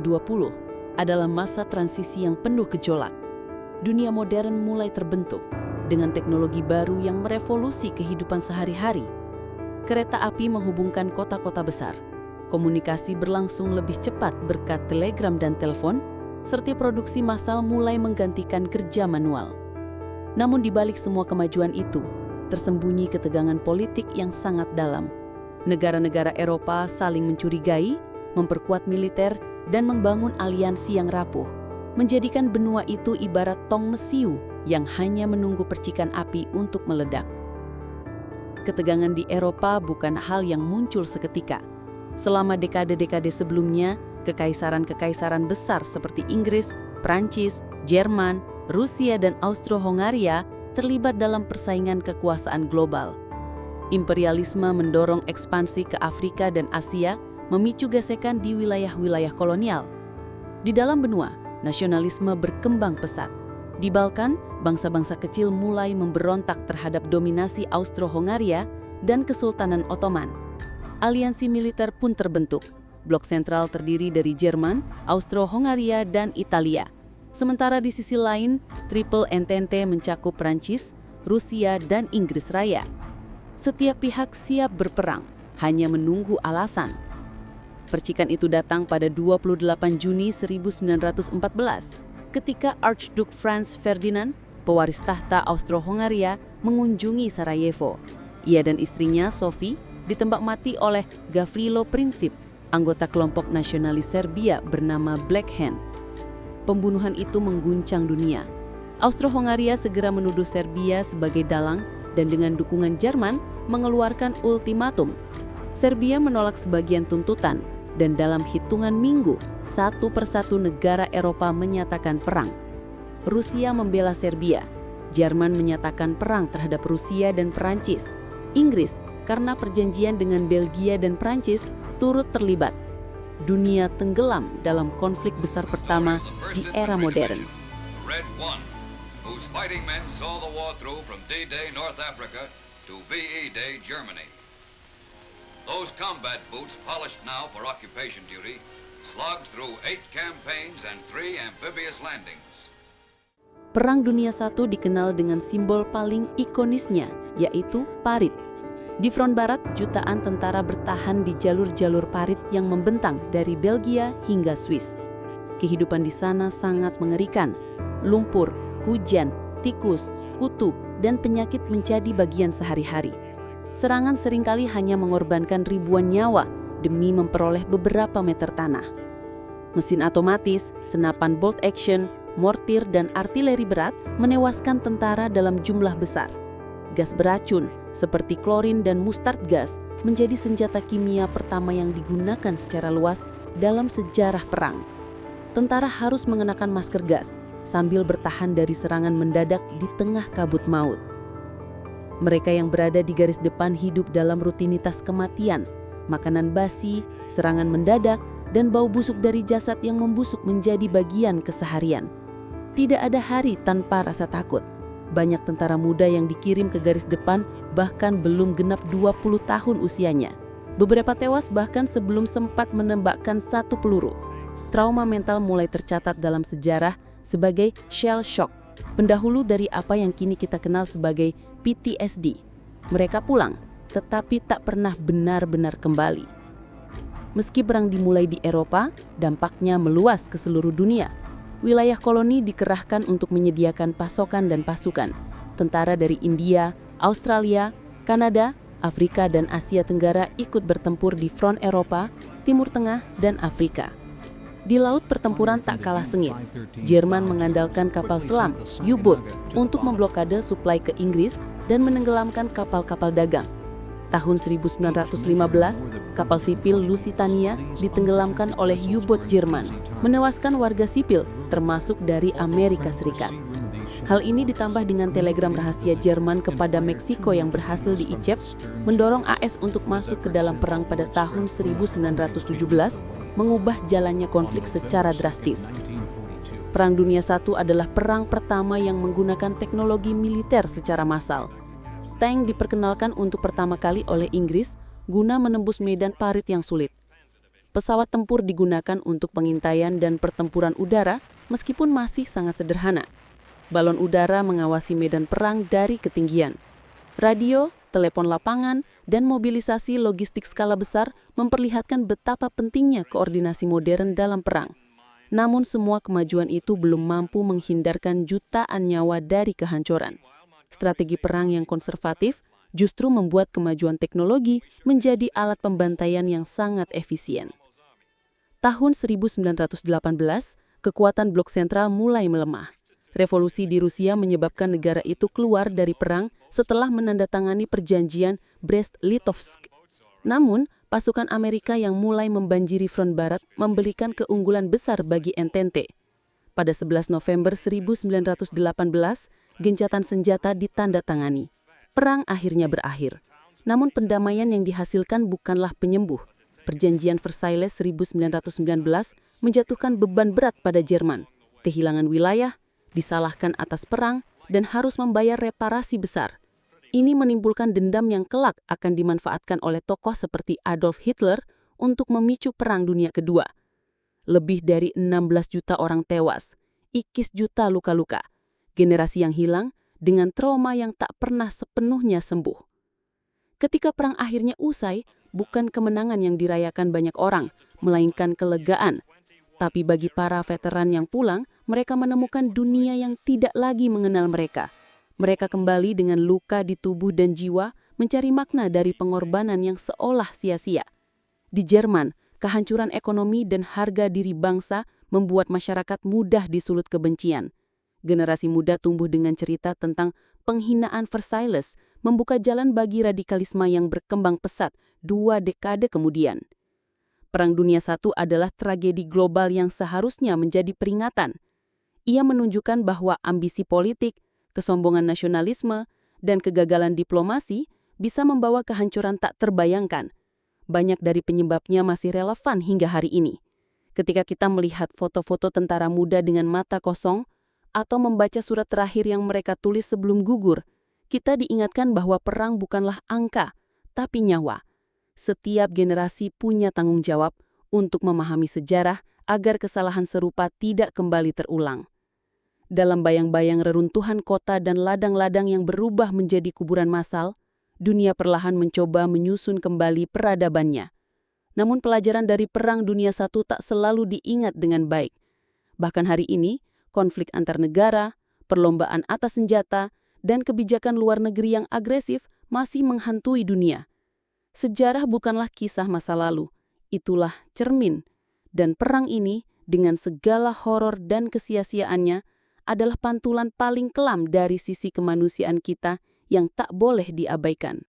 Ke-20 adalah masa transisi yang penuh gejolak. Dunia modern mulai terbentuk dengan teknologi baru yang merevolusi kehidupan sehari-hari. Kereta api menghubungkan kota-kota besar. Komunikasi berlangsung lebih cepat berkat telegram dan telepon, serta produksi massal mulai menggantikan kerja manual. Namun di balik semua kemajuan itu, tersembunyi ketegangan politik yang sangat dalam. Negara-negara Eropa saling mencurigai, memperkuat militer, dan membangun aliansi yang rapuh, menjadikan benua itu ibarat tong mesiu yang hanya menunggu percikan api untuk meledak. Ketegangan di Eropa bukan hal yang muncul seketika. Selama dekade-dekade sebelumnya, kekaisaran-kekaisaran besar seperti Inggris, Prancis, Jerman, Rusia, dan Austro-Hongaria terlibat dalam persaingan kekuasaan global. Imperialisme mendorong ekspansi ke Afrika dan Asia, memicu gesekan di wilayah-wilayah kolonial. Di dalam benua, nasionalisme berkembang pesat. Di Balkan, bangsa-bangsa kecil mulai memberontak terhadap dominasi Austro-Hongaria dan Kesultanan Ottoman. Aliansi militer pun terbentuk. Blok sentral terdiri dari Jerman, Austro-Hongaria, dan Italia. Sementara di sisi lain, Triple Entente mencakup Prancis, Rusia, dan Inggris Raya. Setiap pihak siap berperang, hanya menunggu alasan. Percikan itu datang pada 28 Juni 1914, ketika Archduke Franz Ferdinand, pewaris tahta Austro-Hongaria, mengunjungi Sarajevo. Ia dan istrinya, Sophie, ditembak mati oleh Gavrilo Princip, anggota kelompok nasionalis Serbia bernama Black Hand. Pembunuhan itu mengguncang dunia. Austro-Hongaria segera menuduh Serbia sebagai dalang dan dengan dukungan Jerman mengeluarkan ultimatum. Serbia menolak sebagian tuntutan dan dalam hitungan minggu, satu persatu negara Eropa menyatakan perang. Rusia membela Serbia, Jerman menyatakan perang terhadap Rusia dan Perancis. Inggris, karena perjanjian dengan Belgia dan Perancis, turut terlibat. Dunia tenggelam dalam konflik besar pertama di era modern. Whose fighting men saw the war through from D-Day North Africa to VE Day Germany. Those combat boots, polished now for occupation duty, slogged through 8 campaigns and 3 amphibious landings. Perang Dunia I dikenal dengan simbol paling ikonisnya, yaitu parit. Di front barat, jutaan tentara bertahan di jalur-jalur parit yang membentang dari Belgia hingga Swiss. Kehidupan di sana sangat mengerikan. Lumpur, hujan, tikus, kutu, dan penyakit menjadi bagian sehari-hari. Serangan seringkali hanya mengorbankan ribuan nyawa demi memperoleh beberapa meter tanah. Mesin otomatis, senapan bolt action, mortir, dan artileri berat menewaskan tentara dalam jumlah besar. Gas beracun seperti klorin dan mustard gas menjadi senjata kimia pertama yang digunakan secara luas dalam sejarah perang. Tentara harus mengenakan masker gas sambil bertahan dari serangan mendadak di tengah kabut maut. Mereka yang berada di garis depan hidup dalam rutinitas kematian, makanan basi, serangan mendadak, dan bau busuk dari jasad yang membusuk menjadi bagian keseharian. Tidak ada hari tanpa rasa takut. Banyak tentara muda yang dikirim ke garis depan bahkan belum genap 20 tahun usianya. Beberapa tewas bahkan sebelum sempat menembakkan satu peluru. Trauma mental mulai tercatat dalam sejarah sebagai shell shock, pendahulu dari apa yang kini kita kenal sebagai PTSD. Mereka pulang, tetapi tak pernah benar-benar kembali. Meski perang dimulai di Eropa, dampaknya meluas ke seluruh dunia. Wilayah koloni dikerahkan untuk menyediakan pasokan dan pasukan. Tentara dari India, Australia, Kanada, Afrika, dan Asia Tenggara ikut bertempur di front Eropa, Timur Tengah, dan Afrika. Di laut pertempuran tak kalah sengit. Jerman mengandalkan kapal selam, U-boat, untuk memblokade suplai ke Inggris dan menenggelamkan kapal-kapal dagang. Tahun 1915, kapal sipil Lusitania ditenggelamkan oleh U-boat Jerman, menewaskan warga sipil, termasuk dari Amerika Serikat. Hal ini ditambah dengan telegram rahasia Jerman kepada Meksiko yang berhasil diicep, mendorong AS untuk masuk ke dalam perang pada tahun 1917, mengubah jalannya konflik secara drastis. Perang Dunia I adalah perang pertama yang menggunakan teknologi militer secara massal. Tank diperkenalkan untuk pertama kali oleh Inggris guna menembus medan parit yang sulit. Pesawat tempur digunakan untuk pengintaian dan pertempuran udara meskipun masih sangat sederhana. Balon udara mengawasi medan perang dari ketinggian. Radio, telepon lapangan, dan mobilisasi logistik skala besar memperlihatkan betapa pentingnya koordinasi modern dalam perang. Namun semua kemajuan itu belum mampu menghindarkan jutaan nyawa dari kehancuran. Strategi perang yang konservatif justru membuat kemajuan teknologi menjadi alat pembantaian yang sangat efisien. Tahun 1918, kekuatan blok sentral mulai melemah. Revolusi di Rusia menyebabkan negara itu keluar dari perang setelah menandatangani perjanjian Brest-Litovsk. Namun, pasukan Amerika yang mulai membanjiri front barat memberikan keunggulan besar bagi Entente. Pada 11 November 1918, gencatan senjata ditandatangani. Perang akhirnya berakhir. Namun pendamaian yang dihasilkan bukanlah penyembuh. Perjanjian Versailles 1919 menjatuhkan beban berat pada Jerman, kehilangan wilayah, disalahkan atas perang, dan harus membayar reparasi besar. Ini menimbulkan dendam yang kelak akan dimanfaatkan oleh tokoh seperti Adolf Hitler untuk memicu Perang Dunia Kedua. Lebih dari 16 juta orang tewas, ikis juta luka-luka, generasi yang hilang dengan trauma yang tak pernah sepenuhnya sembuh. Ketika perang akhirnya usai, bukan kemenangan yang dirayakan banyak orang, melainkan kelegaan. Tapi bagi para veteran yang pulang, mereka menemukan dunia yang tidak lagi mengenal mereka. Mereka kembali dengan luka di tubuh dan jiwa, mencari makna dari pengorbanan yang seolah sia-sia. Di Jerman, kehancuran ekonomi dan harga diri bangsa membuat masyarakat mudah disulut kebencian. Generasi muda tumbuh dengan cerita tentang penghinaan Versailles, membuka jalan bagi radikalisme yang berkembang pesat 2 dekade kemudian. Perang Dunia I adalah tragedi global yang seharusnya menjadi peringatan. Ia menunjukkan bahwa ambisi politik, kesombongan nasionalisme, dan kegagalan diplomasi bisa membawa kehancuran tak terbayangkan. Banyak dari penyebabnya masih relevan hingga hari ini. Ketika kita melihat foto-foto tentara muda dengan mata kosong, atau membaca surat terakhir yang mereka tulis sebelum gugur, kita diingatkan bahwa perang bukanlah angka, tapi nyawa. Setiap generasi punya tanggung jawab untuk memahami sejarah agar kesalahan serupa tidak kembali terulang. Dalam bayang-bayang reruntuhan kota dan ladang-ladang yang berubah menjadi kuburan massal, dunia perlahan mencoba menyusun kembali peradabannya. Namun pelajaran dari Perang Dunia I tak selalu diingat dengan baik. Bahkan hari ini, konflik antar negara, perlombaan atas senjata, dan kebijakan luar negeri yang agresif masih menghantui dunia. Sejarah bukanlah kisah masa lalu, itulah cermin. Dan perang ini, dengan segala horor dan kesia-siaannya, adalah pantulan paling kelam dari sisi kemanusiaan kita yang tak boleh diabaikan.